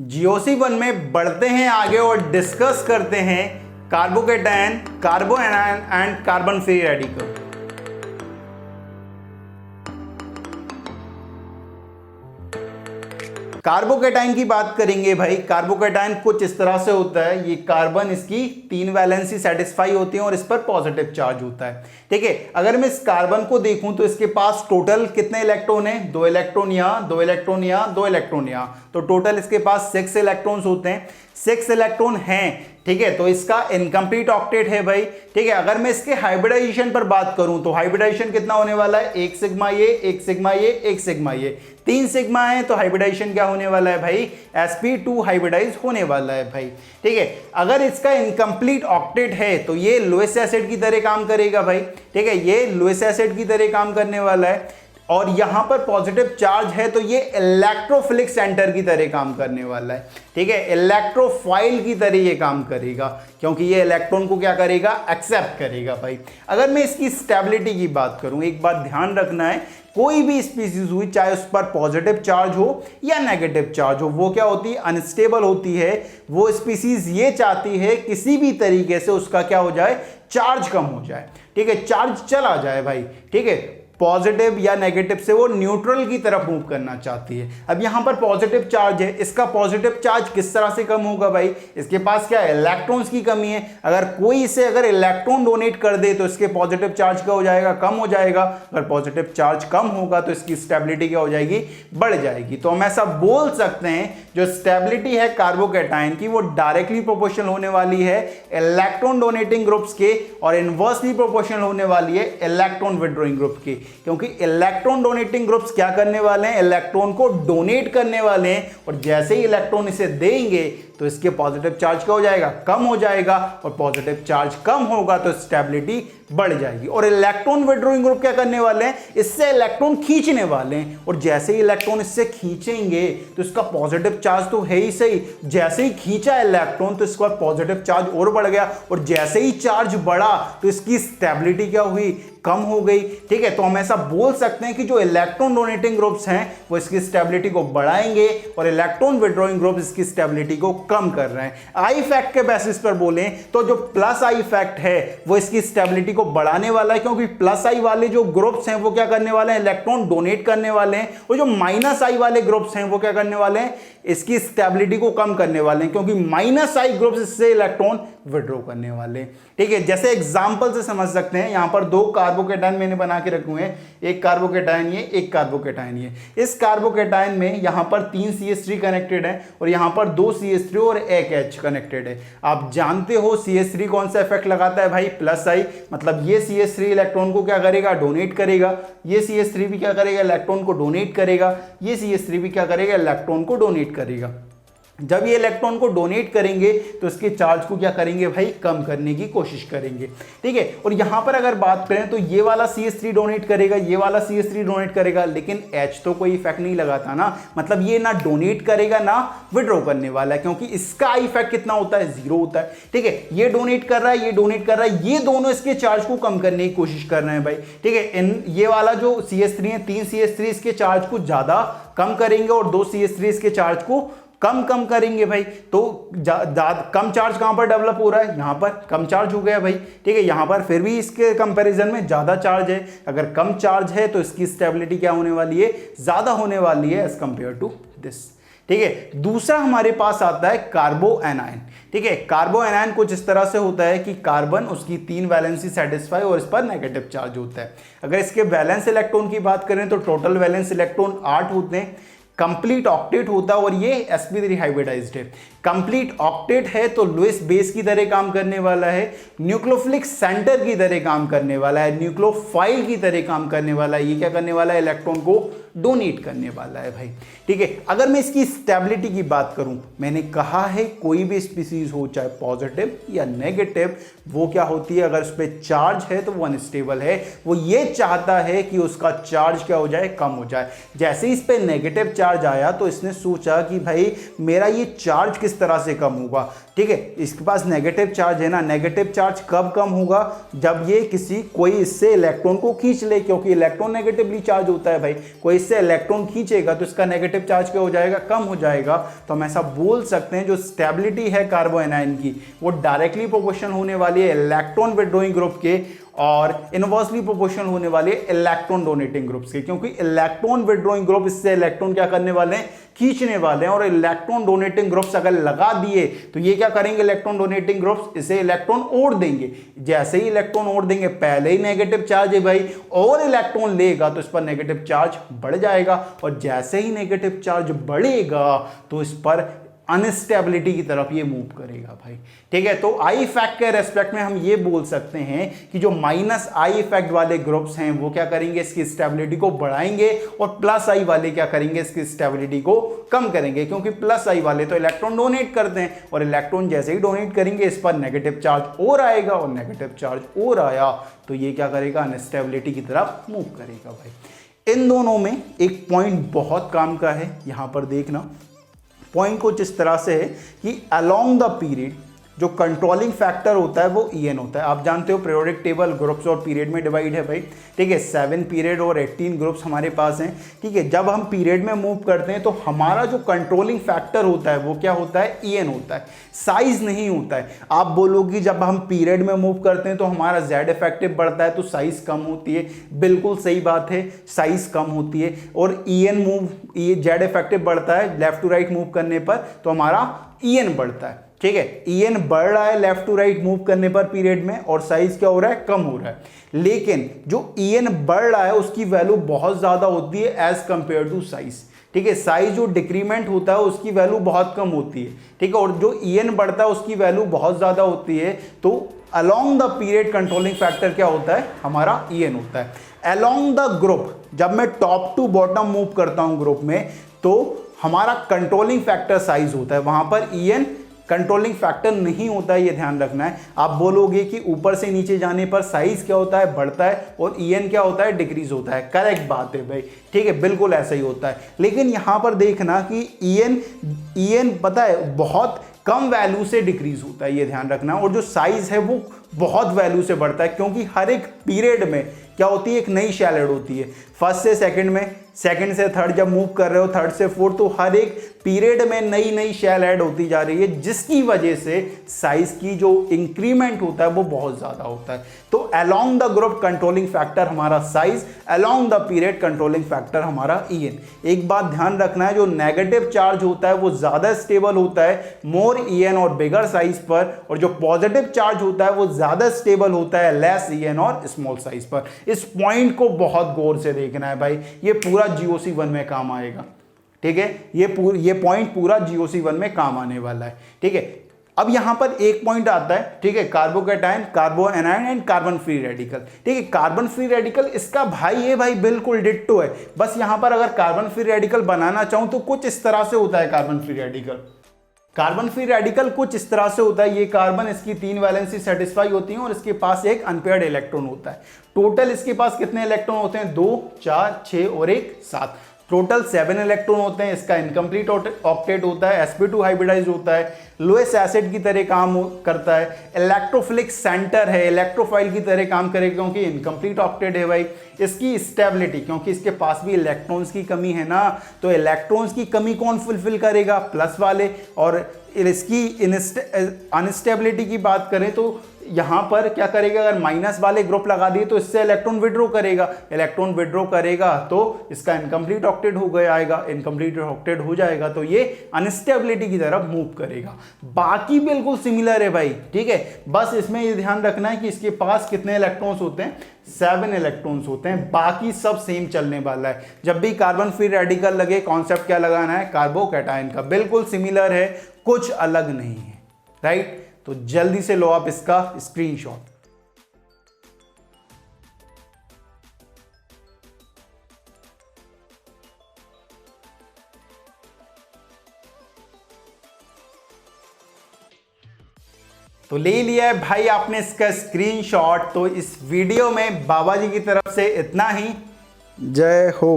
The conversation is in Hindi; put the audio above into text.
GOC1 में बढ़ते हैं आगे और डिस्कस करते हैं carbocation, कार्बोएनायन and carbon free radical. Carbocation की बात करेंगे भाई। कार्बोकेटायन कुछ इस तरह से होता है, ये कार्बन इसकी 3 वैलेंसी सेटिस्फाई होती है और इस पर पॉजिटिव चार्ज होता है। ठीक है, अगर मैं इस कार्बन को देखूं तो इसके पास टोटल कितने इलेक्ट्रॉन है? 2 इलेक्ट्रॉन यहां, 2 इलेक्ट्रॉन यहां, 2 इलेक्ट्रॉन यहां, तो टोटल इसके पास 6 इलेक्ट्रॉन्स होते हैं। 6 इलेक्ट्रॉन हैं, ठीक है, तो इसका इनकम्प्लीट ऑक्टेट है भाई। ठीक है, अगर मैं इसके हाइब्रिडाइजेशन पर बात करूं तो हाइब्रिडाइजेशन कितना होने वाला है? 1 सिग्मा ये, 1 सिग्मा ये, 1 सिग्मा ये, 3 सिग्मा है, तो हाइब्रिडाइजेशन क्या होने वाला है भाई? sp2 हाइब्रिडाइज होने वाला है भाई। ठीक है, अगर इसका इनकम्प्लीट ऑक्टेट है तो ये लुईस एसिड की तरह काम करेगा भाई। ठीक है, ये लुईस एसिड की तरह काम करने वाला है और यहां पर पॉजिटिव चार्ज है तो ये इलेक्ट्रोफिलिक सेंटर की तरह काम करने वाला है। ठीक है, इलेक्ट्रोफाइल की तरह ये काम करेगा क्योंकि ये इलेक्ट्रॉन को क्या करेगा? एक्सेप्ट करेगा भाई। अगर मैं इसकी स्टेबिलिटी की बात करूं, एक बात ध्यान रखना है, कोई भी स्पीसीज हुई चाहे उस पर पॉजिटिव चार्ज हो या नेगेटिव चार्ज हो, वो क्या होती है? अनस्टेबल होती है। वो स्पीसीज ये चाहती है किसी भी तरीके से उसका क्या हो जाए? चार्ज कम हो जाए। ठीक है, चार्ज चला जाए भाई। ठीक है, पॉजिटिव या नेगेटिव से वो न्यूट्रल की तरफ मूव करना चाहती है। अब यहां पर पॉजिटिव चार्ज है, इसका पॉजिटिव चार्ज किस तरह से कम होगा भाई? इसके पास क्या है? इलेक्ट्रॉन्स की कमी है। अगर कोई इसे इलेक्ट्रॉन डोनेट कर दे तो इसके पॉजिटिव चार्ज क्या हो जाएगा? कम हो जाएगा। अगर पॉजिटिव चार्ज कम होगा तो इसकी स्टेबिलिटी क्या हो जाएगी? बढ़ जाएगी। तो हम ऐसा बोल सकते हैं जो स्टेबिलिटी है कार्बोकेटायन की वो डायरेक्टली प्रोपोर्शनल होने वाली है इलेक्ट्रॉन डोनेटिंग ग्रुप्स के और इनवर्सली प्रोपोर्शनल होने वाली है इलेक्ट्रॉन विड्रॉइंग ग्रुप की, क्योंकि इलेक्ट्रॉन डोनेटिंग ग्रुप्स क्या करने वाले हैं? इलेक्ट्रॉन को डोनेट करने वाले हैं और जैसे ही इलेक्ट्रॉन इसे देंगे तो इसके पॉजिटिव चार्ज क्या हो जाएगा? कम हो जाएगा और पॉजिटिव चार्ज कम होगा तो स्टेबिलिटी बढ़ जाएगी। और इलेक्ट्रॉन विड्रॉइंग ग्रुप क्या करने वाले हैं? इससे इलेक्ट्रॉन खींचने वाले हैं और जैसे ही इलेक्ट्रॉन इससे खींचेंगे तो इसका पॉजिटिव चार्ज तो है ही सही, जैसे ही खींचा इलेक्ट्रॉन तो इसका पॉजिटिव चार्ज और बढ़ गया और जैसे ही चार्ज बढ़ा तो इसकी स्टेबिलिटी क्या हुई? कम हो गई। ठीक है, तो हम ऐसा बोल सकते हैं कि जो इलेक्ट्रॉन डोनेटिंग ग्रुप्स हैं वो इसकी स्टेबिलिटी को बढ़ाएंगे और इलेक्ट्रॉन विड्रॉइंग ग्रुप्स इसकी स्टेबिलिटी को कम कर रहे हैं। आई फैक्ट के बेसिस पर बोलें तो जो प्लस आई फैक्ट है वो इसकी स्टेबिलिटी को बढ़ाने वाला है, क्योंकि प्लस आई वाले जो ग्रुप्स हैं वो क्या करने वाले हैं? इलेक्ट्रॉन डोनेट करने वाले हैं और जो माइनस आई वाले ग्रुप्स हैं वो क्या करने वाले हैं? इसकी स्टेबिलिटी को कम करने वाले हैं, क्योंकि माइनस आई ग्रुप्स इससे इलेक्ट्रॉन विड्रॉ करने वाले हैं। ठीक है, जैसे एग्जांपल से समझ सकते हैं, यहां पर 2 कार्बोकेटायन मैंने बना के रखे हुए हैं, एक कार्बोकेटायन ये, एक कार्बोकेटायन ये। इस कार्बोकेटायन में यहां पर 3 CH3 कनेक्टेड है और यहां पर 2 CH3 और 1 H कनेक्टेड है। आप जानते हो CH3 कौन सा इफेक्ट लगाता है भाई? प्लस आई, मतलब ये CH3 इलेक्ट्रॉन को क्या करेगा? डोनेट करेगा। ये CH3 भी क्या करेगा? इलेक्ट्रॉन को डोनेट करेगा। ये CH3 भी क्या करेगा? इलेक्ट्रॉन को डोनेट करेगा। जब ये इलेक्ट्रॉन को डोनेट करेंगे तो इसके चार्ज को क्या करेंगे भाई? कम करने की कोशिश करेंगे। ठीक है, और यहां पर अगर बात करें तो ये वाला CH3 डोनेट करेगा, ये वाला CH3 डोनेट करेगा, लेकिन H तो कोई इफेक्ट नहीं लगाता ना, मतलब ये ना डोनेट करेगा ना विड्रॉ करने वाला है, क्योंकि इसका इफेक्ट कितना होता है? 0 होता है। ठीक है, ये डोनेट कर रहा है, ये डोनेट कर रहा है, ये दोनों इसके चार्ज को कम करने की कोशिश कर रहे हैं भाई। ठीक है, ये वाला जो CH3 है, 3 CH3 इसके चार्ज को ज्यादा कम करेंगे और 2 CH3 इसके चार्ज को कम करेंगे भाई। तो कम चार्ज कहां पर डेवलप हो रहा है? यहां पर कम चार्ज हो गया भाई। ठीक है, यहां पर फिर भी इसके कंपैरिजन में ज्यादा चार्ज है। अगर कम चार्ज है तो इसकी स्टेबिलिटी क्या होने वाली है? ज्यादा होने वाली है एज कंपेयर टू दिस। ठीक है, दूसरा हमारे पास आता है कार्बोएनायन। ठीक है, कार्बोएनायन कुछ इस तरह से होता है कि कार्बन उसकी 3 वैलेंसी सेटिस्फाई और इस पर नेगेटिव चार्ज होता है। अगर इसके वैलेंस इलेक्ट्रॉन की बात करें तो टोटल वैलेंस इलेक्ट्रॉन 8 होते हैं। कंप्लीट ऑक्टेट होता है और ये sp3 हाइब्रिडाइज्ड है। कंप्लीट ऑक्टेट है तो लुईस बेस की तरह काम करने वाला है, न्यूक्लियोफिलिक सेंटर की तरह काम करने वाला है, न्यूक्लियोफाइल की तरह काम करने वाला है। ये क्या करने वाला है? इलेक्ट्रॉन को डोनेट करने वाला है भाई। ठीक है, अगर मैं इसकी स्टेबिलिटी की बात करूं, मैंने कहा है कोई भी स्पीसीज हो चाहे पॉजिटिव या नेगेटिव, वो क्या होती है? अगर उस पर चार्ज है तो वो अनस्टेबल है। वो ये चाहता है कि उसका चार्ज क्या हो जाए? कम हो जाए। जैसे ही इस पर नेगेटिव चार्ज आया तो इसने सोचा कि भाई मेरा ये चार्ज किस तरह से कम होगा। ठीक है, इसके पास नेगेटिव चार्ज है ना, नेगेटिव चार्ज कब कम होगा? जब ये कोई इससे इलेक्ट्रॉन को खींच ले, क्योंकि इलेक्ट्रॉन नेगेटिवली चार्ज होता है भाई। कोई इससे इलेक्ट्रॉन खींचेगा तो इसका नेगेटिव चार्ज क्या हो जाएगा, कम हो जाएगा। तो हम ऐसा बोल सकते हैं जो स्टेबिलिटी है कार्बो एनायन की वो डायरेक्टली प्रोपोर्शनल होने वाली है इलेक्ट्रॉन विड्रॉइंग ग्रुप के और इनवर्सली प्रोपोर्शनल होने वाले इलेक्ट्रॉन डोनेटिंग ग्रुप्स के, क्योंकि इलेक्ट्रॉन विड्रॉइंग ग्रुप इससे इलेक्ट्रॉन क्या करने वाले हैं, खींचने वाले हैं। और इलेक्ट्रॉन डोनेटिंग ग्रुप्स अगर लगा दिए तो ये क्या करेंगे, इलेक्ट्रॉन डोनेटिंग ग्रुप्स इसे इलेक्ट्रॉन ओढ़ देंगे। जैसे ही इलेक्ट्रॉन ओढ़ देंगे, पहले ही नेगेटिव चार्ज है भाई, और इलेक्ट्रॉन लेगा तो इस पर नेगेटिव चार्ज बढ़ जाएगा, और जैसे ही नेगेटिव चार्ज बढ़ेगा तो इस पर अनस्टेबिलिटी की तरफ ये मूव करेगा भाई। ठीक है, तो आई इफेक्ट के रेस्पेक्ट में हम ये बोल सकते हैं कि जो माइनस आई इफेक्ट वाले ग्रुप्स हैं वो क्या करेंगे, इसकी स्टेबिलिटी को बढ़ाएंगे, और प्लस आई वाले क्या करेंगे, इसकी स्टेबिलिटी को कम करेंगे, क्योंकि प्लस आई वाले तो इलेक्ट्रॉन डोनेट करते हैं, और इलेक्ट्रॉन जैसे ही डोनेट करेंगे इस पर नेगेटिव चार्ज और आएगा, और नेगेटिव चार्ज और आया तो ये क्या करेगा, अनस्टेबिलिटी की तरफ मूव करेगा भाई। इन दोनों में एक पॉइंट बहुत काम का है, यहां पर देखना। पॉइंट कुछ इस तरह से है कि अलोंग द पीरियड जो कंट्रोलिंग फैक्टर होता है वो EN होता है। आप जानते हो पीरियोडिक टेबल ग्रुप्स और पीरियड में डिवाइड है भाई। ठीक है, 7 पीरियड और 18 ग्रुप्स हमारे पास हैं। ठीक है, जब हम पीरियड में मूव करते हैं तो हमारा जो कंट्रोलिंग फैक्टर होता है वो क्या होता है, EN होता है, साइज नहीं होता है। आप बोलोगे जब हम पीरियड में मूव करते हैं तो हमारा Z इफेक्टिव बढ़ता है तो साइज कम होती है। बिल्कुल सही बात है, साइज कम होती है। और Z इफेक्टिव बढ़ता है लेफ्ट टू राइट मूव करने पर तो हमारा EN बढ़ता है। ठीक है, EN बढ़ रहा है लेफ्ट टू राइट मूव करने पर पीरियड में, और साइज क्या हो रहा है, कम हो रहा है। लेकिन जो EN बढ़ रहा है उसकी वैल्यू बहुत ज्यादा होती है एज कंपेयर टू साइज। ठीक है, साइज जो डिक्रीमेंट होता है उसकी वैल्यू बहुत कम होती है। ठीक है, और जो EN बढ़ता है उसकी वैल्यू बहुत ज्यादा होती है। तो along the period controlling factor क्या होता है, हमारा EN होता है। अलोंग द ग्रुप जब मैं टॉप टू बॉटम मूव करता हूं ग्रुप में तो हमारा कंट्रोलिंग फैक्टर साइज होता है, वहां पर EN कंट्रोलिंग फैक्टर नहीं होता है, ये ध्यान रखना है। आप बोलोगे कि ऊपर से नीचे जाने पर साइज क्या होता है, बढ़ता है, और EN क्या होता है, डिक्रीज होता है। करेक्ट बात है भाई। ठीक है, बिल्कुल ऐसा ही होता है। लेकिन यहां पर देखना कि EN पता है बहुत कम वैल्यू से डिक्रीज होता है, ये ध्यान रखना। और जो साइज है वो बहुत वैल्यू से बढ़ता है, क्योंकि हर एक पीरियड में क्या होती है, एक नई शेल ऐड होती है। फर्स्ट से सेकंड में, सेकंड से थर्ड जब मूव कर रहे हो, थर्ड से फोर्थ, तो हर एक पीरियड में नई नई शेल ऐड होती जा रही है, जिसकी वजह से साइज की जो इंक्रीमेंट होता है वो बहुत ज्यादा होता है। तो along the group controlling factor हमारा size, along the period controlling factor हमारा EN। एक बात ध्यान रखना है, जो नेगेटिव चार्ज होता है वो ज्यादा स्टेबल होता है मोर EN और बिगर साइज पर, और जो पॉजिटिव चार्ज होता है वो ज्यादा स्टेबल होता है लेस EN और स्मॉल साइज पर। इस पॉइंट को बहुत गौर से देखना है भाई, ये पूरा GOC1 में काम आएगा। ठीक है, ये पॉइंट पूरा GOC1 में काम आने वाला है। ठीक है, अब यहां पर एक पॉइंट आता है। ठीक है, carbocation, कार्बो anion and carbon free radical. ठीक है, कार्बन फ्री रेडिकल इसका भाई ये भाई बिल्कुल डिट्टो है। बस यहां पर अगर कार्बन फ्री रेडिकल बनाना चाहूं तो कुछ इस तरह से होता है। कार्बन फ्री रेडिकल कुछ इस तरह से होता है। ये कार्बन, इसकी 3 वैलेंसी सेटिस्फाई होती है और इसके पास एक अनपेयर्ड इलेक्ट्रॉन होता है। टोटल इसके पास कितने इलेक्ट्रॉन होते हैं, 2, 4, 6 और 1, 7। टोटल 7 इलेक्ट्रॉन होते हैं। इसका इनकम्प्लीट ऑक्टेट होता है, sp2 हाइब्रिडाइज होता है, लोएस्ट एसिड की तरह काम करता है, इलेक्ट्रोफिलिक सेंटर है, इलेक्ट्रोफाइल की तरह काम करेगा क्योंकि इनकम्प्लीट ऑक्टेट है भाई। इसकी स्टेबिलिटी, क्योंकि इसके पास भी इलेक्ट्रॉन्स की कमी है ना, तो इलेक्ट्रॉन्स की कमी कौन फुलफिल करेगा, प्लस वाले। और इसकी अनस्टेबिलिटी की बात करें तो यहां पर क्या करेगा, अगर माइनस वाले ग्रुप लगा दिए तो इससे इलेक्ट्रॉन विड्रॉ करेगा, तो इसका इनकम्प्लीट ऑक्टेट हो जाएगा। इनकम्प्लीट ऑक्टेट हो जाएगा तो ये अनस्टेबिलिटी की तरफ मूव करेगा। बाकी बिल्कुल सिमिलर है भाई। ठीक है, बस इसमें ये ध्यान रखना है कि इसके पास कितने इलेक्ट्रॉन्स होते हैं, 7 इलेक्ट्रॉन्स होते हैं। बाकी सब सेम चलने वाला है। जब भी कार्बन फ्री रेडिकल लगे, कॉन्सेप्ट क्या लगाना है, कार्बोकैटायन का। बिल्कुल सिमिलर है, कुछ अलग नहीं है। राइट, तो जल्दी से लो आप इसका स्क्रीनशॉट। तो ले लिया है भाई आपने इसका स्क्रीनशॉट। तो इस वीडियो में बाबा जी की तरफ से इतना ही। जय हो।